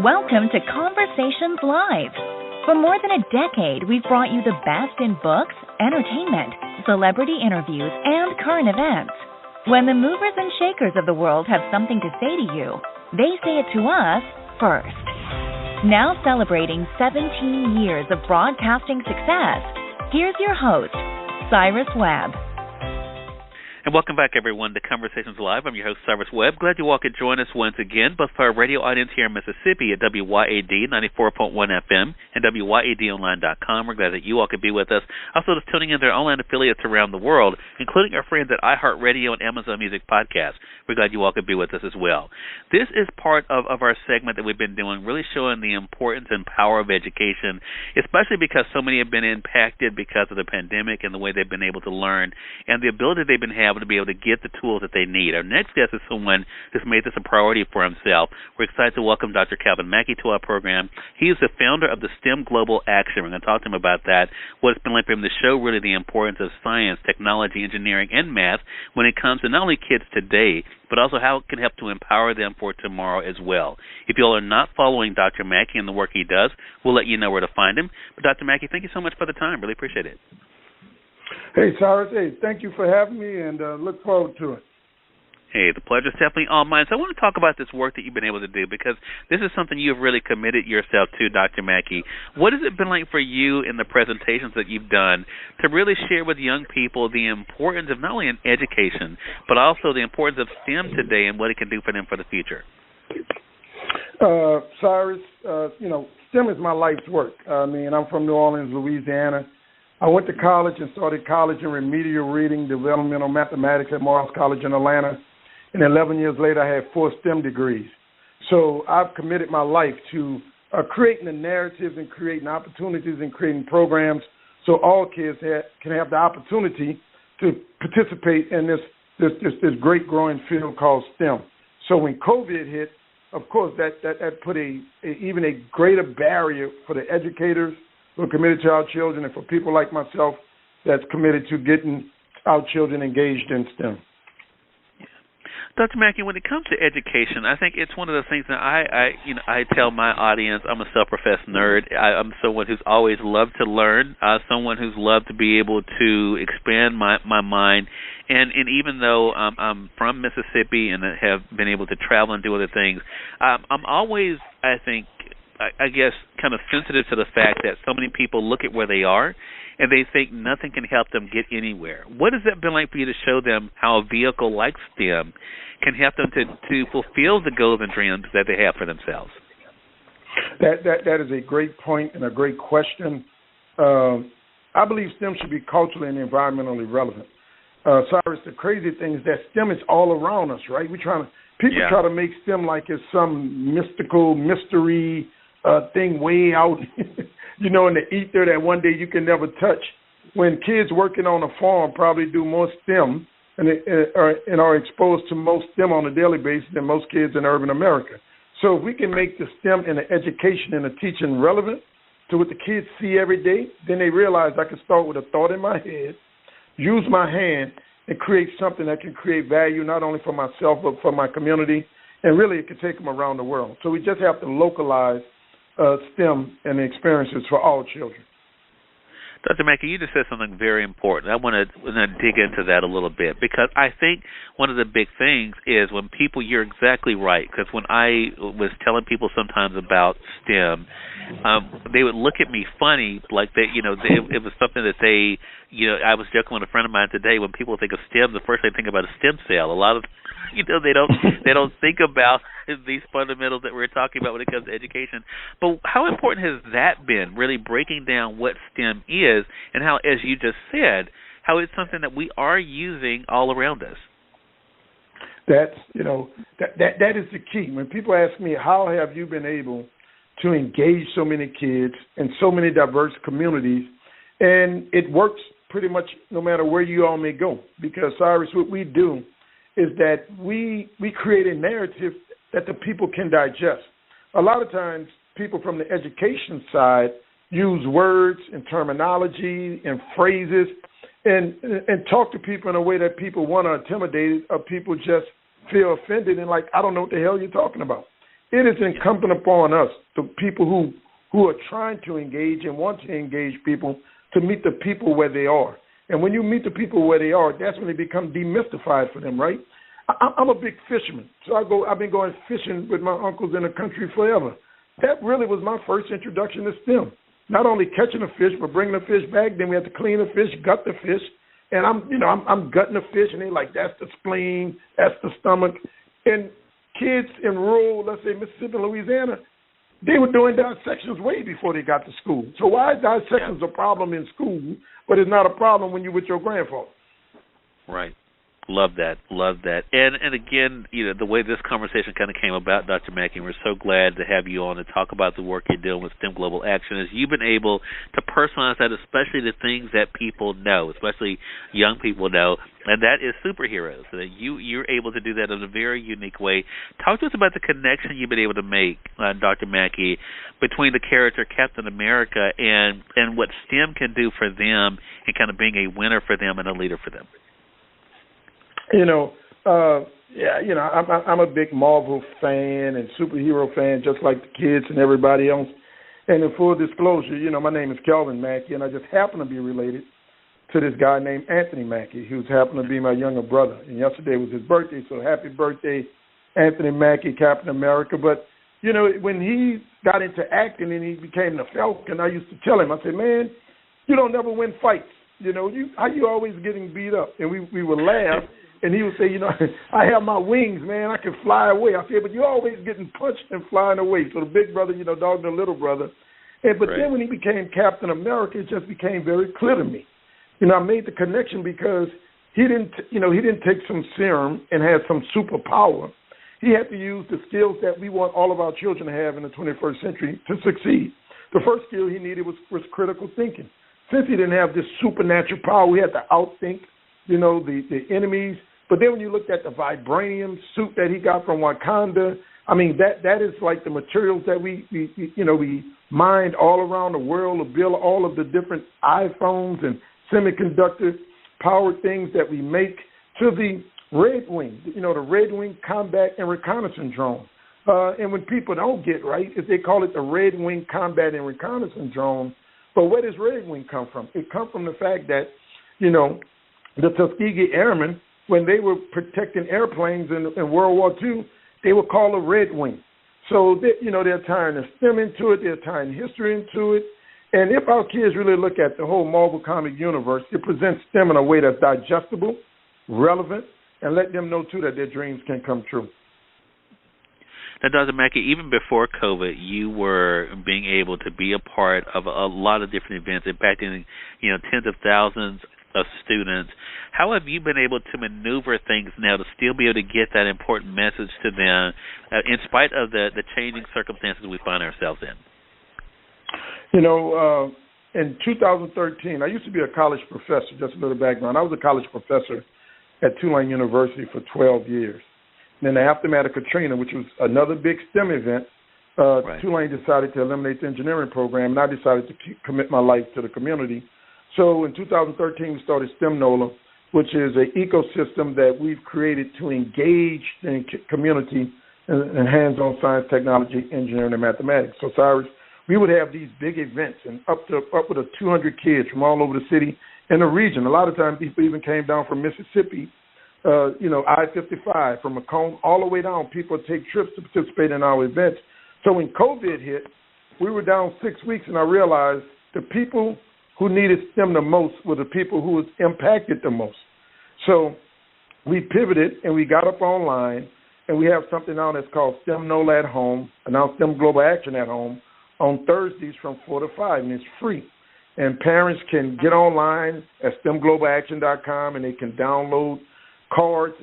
Welcome to Conversations Live. For more than a decade, we've brought you the best in books, entertainment, celebrity interviews, and current events. When the movers and shakers of the world have something to say to you, they say it to us first. Now celebrating 17 years of broadcasting success, here's your host, Cyrus Webb. And welcome back, everyone, to Conversations Live. I'm your host, Cyrus Webb. Glad you all could join us once again, both for our radio audience here in Mississippi at WYAD 94.1 FM and WYADonline.com. We're glad that you all could be with us. Also, just tuning in to our online affiliates around the world, including our friends at iHeartRadio and Amazon Music Podcast. We're glad you all could be with us as well. This is part of our segment that we've been doing, really showing the importance and power of education, especially because so many have been impacted because of the pandemic and the way they've been able to learn and the ability they've been having to be able to get the tools that they need. Our next guest is someone who's made this a priority for himself. We're excited to welcome Dr. Mackie to our program. He is the founder of the STEM Global Action. We're going to talk to him about that, what it's been like for him to show really the importance of science, technology, engineering, and math when it comes to not only kids today, but also how it can help to empower them for tomorrow as well. If you all are not following Dr. Mackie and the work he does, we'll let you know where to find him. But Dr. Mackie, thank you so much for the time. Really appreciate it. Hey, Cyrus. Hey, thank you for having me, and look forward to it. Hey, the pleasure's definitely all mine. So I want to talk about this work that you've been able to do because this is something you've really committed yourself to, Dr. Mackie. What has it been like for you in the presentations that you've done to really share with young people the importance of not only in education, but also the importance of STEM today and what it can do for them for the future? Cyrus, STEM is my life's work. I'm from New Orleans, Louisiana. I went to college and started college in remedial reading, developmental mathematics at Morris College in Atlanta. And 11 years later, I had 4 STEM degrees. So I've committed my life to creating the narratives and creating opportunities and creating programs so all kids can have the opportunity to participate in this great growing field called STEM. So when COVID hit, of course, that put even a greater barrier for the educators who are committed to our children and for people like myself that's committed to getting our children engaged in STEM. Dr. Mackie, when it comes to education, I think it's one of those things that I tell my audience I'm a self-professed nerd. I'm someone who's always loved to learn, someone who's loved to be able to expand my mind. And even though I'm from Mississippi and have been able to travel and do other things, I'm always, I guess, kind of sensitive to the fact that so many people look at where they are and they think nothing can help them get anywhere. What has that been like for you to show them how a vehicle like STEM can help them to fulfill the goals and dreams that they have for themselves? That is a great point and a great question. I believe STEM should be culturally and environmentally relevant. Cyrus, the crazy thing is that STEM is all around us, right? People try to make STEM like it's some mystical mystery thing way out, in the ether that one day you can never touch. When kids working on a farm probably do more STEM and are exposed to most STEM on a daily basis than most kids in urban America. So if we can make the STEM and the education and the teaching relevant to what the kids see every day, then they realize I can start with a thought in my head, use my hand, and create something that can create value not only for myself but for my community, and really it can take them around the world. So we just have to localize STEM and the experiences for all children. Dr. Mackie, you just said something very important. I want to dig into that a little bit because I think one of the big things is when people, you're exactly right, because when I was telling people sometimes about STEM, they would look at me funny, like it was something that they, I was joking with a friend of mine today, when people think of STEM, the first thing they think about is stem cell. A lot of they don't think about these fundamentals that we're talking about when it comes to education. But how important has that been, really breaking down what STEM is and how, as you just said, how it's something that we are using all around us? That is the key. When people ask me, how have you been able to engage so many kids in so many diverse communities, and it works pretty much no matter where you all may go, because, Cyrus, what we do is that we create a narrative that the people can digest. A lot of times people from the education side use words and terminology and phrases and talk to people in a way that people want to intimidate or people just feel offended and like, I don't know what the hell you're talking about. it is incumbent upon us, the people who are trying to engage and want to engage people, to meet the people where they are. And when you meet the people where they are, that's when they become demystified for them, right? I'm a big fisherman, so I've been going fishing with my uncles in the country forever. That really was my first introduction to STEM. Not only catching a fish, but bringing the fish back. Then we have to clean the fish, gut the fish, and I'm gutting the fish, and they're like, that's the spleen, that's the stomach. And kids in rural, let's say Mississippi and Louisiana, they were doing dissections way before they got to school. So why is dissections a problem in school, but it's not a problem when you're with your grandfather? Right. Love that. And again, the way this conversation kind of came about, Dr. Mackie, we're so glad to have you on to talk about the work you're doing with STEM Global Action, is you've been able to personalize that, especially the things that people know, especially young people know, and that is superheroes. So that you're able to do that in a very unique way. Talk to us about the connection you've been able to make, Dr. Mackie, between the character Captain America and what STEM can do for them, and kind of being a winner for them and a leader for them. I'm a big Marvel fan and superhero fan, just like the kids and everybody else. And in full disclosure, my name is Kelvin Mackie, and I just happen to be related to this guy named Anthony Mackie, who's happened to be my younger brother. And yesterday was his birthday, so happy birthday, Anthony Mackie, Captain America. But, when he got into acting and he became the Falcon, I used to tell him, I said, man, you don't never win fights. How you always getting beat up? And we would laugh. And he would say, I have my wings, man. I can fly away. I said, but you're always getting punched and flying away. So the big brother, dogged the little brother. But then when he became Captain America, it just became very clear to me. I made the connection because he didn't take some serum and had some superpower. He had to use the skills that we want all of our children to have in the 21st century to succeed. The first skill he needed was critical thinking. Since he didn't have this supernatural power, we had to outthink, the enemies. But then when you looked at the vibranium suit that he got from Wakanda, I mean, that is like the materials that we mined all around the world to build all of the different iPhones and semiconductor powered things that we make, to the Red Wing, the Red Wing Combat and Reconnaissance Drone. And when people don't get right, is they call it the Red Wing Combat and Reconnaissance Drone. But where does Red Wing come from? It comes from the fact that, the Tuskegee Airmen, when they were protecting airplanes in World War II, they were called a Red Wing. So, they're tying the STEM into it, they're tying history into it. And if our kids really look at the whole Marvel comic universe, it presents STEM in a way that's digestible, relevant, and let them know, too, that their dreams can come true. Now, Dr. Mackie, even before COVID, you were being able to be a part of a lot of different events, impacting, tens of thousands of students. How have you been able to maneuver things now to still be able to get that important message to them in spite of the changing circumstances we find ourselves in? In 2013, I used to be a college professor, just a little background. I was a college professor at Tulane University for 12 years. And in the aftermath of Katrina, which was another big STEM event, Tulane decided to eliminate the engineering program, and I decided to commit my life to the community. So in 2013, we started StemNola, which is an ecosystem that we've created to engage the community in hands-on science, technology, engineering, and mathematics. So, Cyrus, we would have these big events, and up with 200 kids from all over the city and the region. A lot of times, people even came down from Mississippi, I-55, from Macomb, all the way down. People take trips to participate in our events. So when COVID hit, we were down 6 weeks, and I realized the people who needed STEM the most were the people who was impacted the most. So we pivoted, and we got up online, and we have something now that's called StemNola at Home, and now STEM Global Action at Home, on Thursdays from 4 to 5, and it's free. And parents can get online at STEMGlobalAction.com, and they can download cards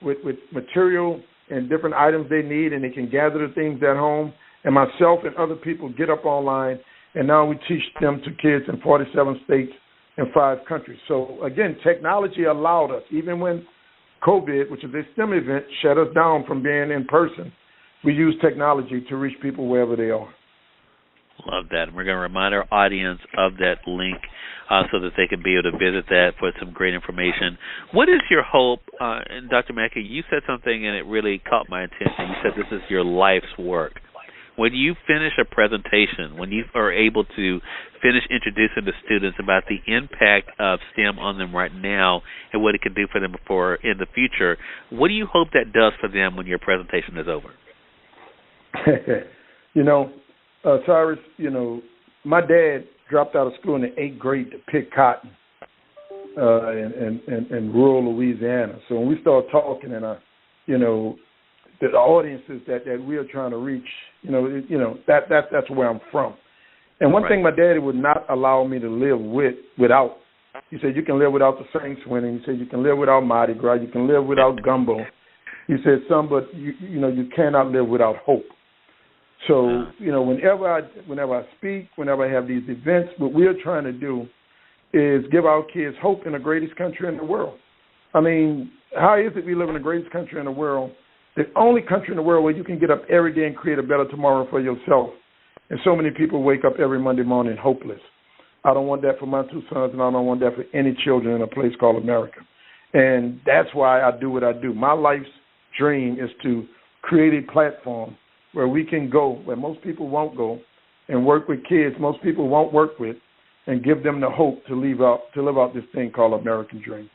with material and different items they need, and they can gather the things at home. And myself and other people get up online, and now we teach STEM to kids in 47 states and 5 countries. So, again, technology allowed us, even when COVID, which is a STEM event, shut us down from being in person, we use technology to reach people wherever they are. Love that. And we're going to remind our audience of that link so that they can be able to visit that for some great information. What is your hope? And Dr. Mackie, you said something and it really caught my attention. You said this is your life's work. When you finish a presentation, when you are able to finish introducing the students about the impact of STEM on them right now and what it can do for them in the future, what do you hope that does for them when your presentation is over? Cyrus, my dad dropped out of school in the 8th grade to pick cotton in rural Louisiana. So when we started talking and the audiences that we are trying to reach, that's where I'm from. And one thing my daddy would not allow me to live without. He said, you can live without the Saints winning. He said, you can live without Mardi Gras. You can live without gumbo. He said, but you cannot live without hope. So, whenever I speak, whenever I have these events, what we're trying to do is give our kids hope in the greatest country in the world. I mean, how is it we live in the greatest country in the world, the only country in the world where you can get up every day and create a better tomorrow for yourself, and so many people wake up every Monday morning hopeless? I don't want that for my 2 sons, and I don't want that for any children in a place called America. And that's why I do what I do. My life's dream is to create a platform where we can go, where most people won't go, and work with kids most people won't work with, and give them the hope to live out this thing called American dream.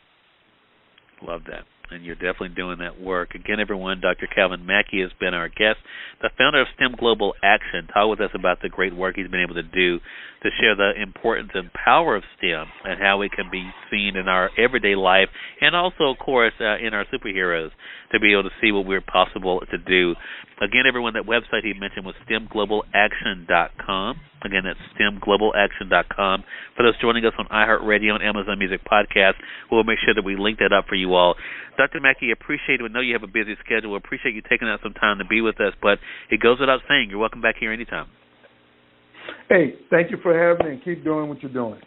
Love that. And you're definitely doing that work. Again, everyone, Dr. Calvin Mackie has been our guest, the founder of STEM Global Action. Talk with us about the great work he's been able to do to share the importance and power of STEM and how it can be seen in our everyday life and also, of course, in our superheroes to be able to see what we're possible to do. Again, everyone, that website he mentioned was STEMGlobalAction.com. Again, that's STEMGlobalAction.com. For those joining us on iHeartRadio and Amazon Music Podcast, we'll make sure that we link that up for you all. Dr. Mackie, appreciate it. We know you have a busy schedule. Appreciate you taking out some time to be with us, but it goes without saying, you're welcome back here anytime. Hey, thank you for having me, and keep doing what you're doing.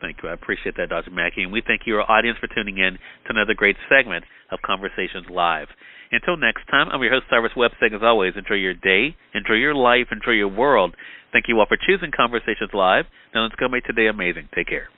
Thank you. I appreciate that, Dr. Mackie. And we thank you, our audience, for tuning in to another great segment of Conversations Live. Until next time, I'm your host, Cyrus Webb, saying, as always, enjoy your day, enjoy your life, enjoy your world. Thank you all for choosing Conversations Live. Now let's go make today amazing. Take care.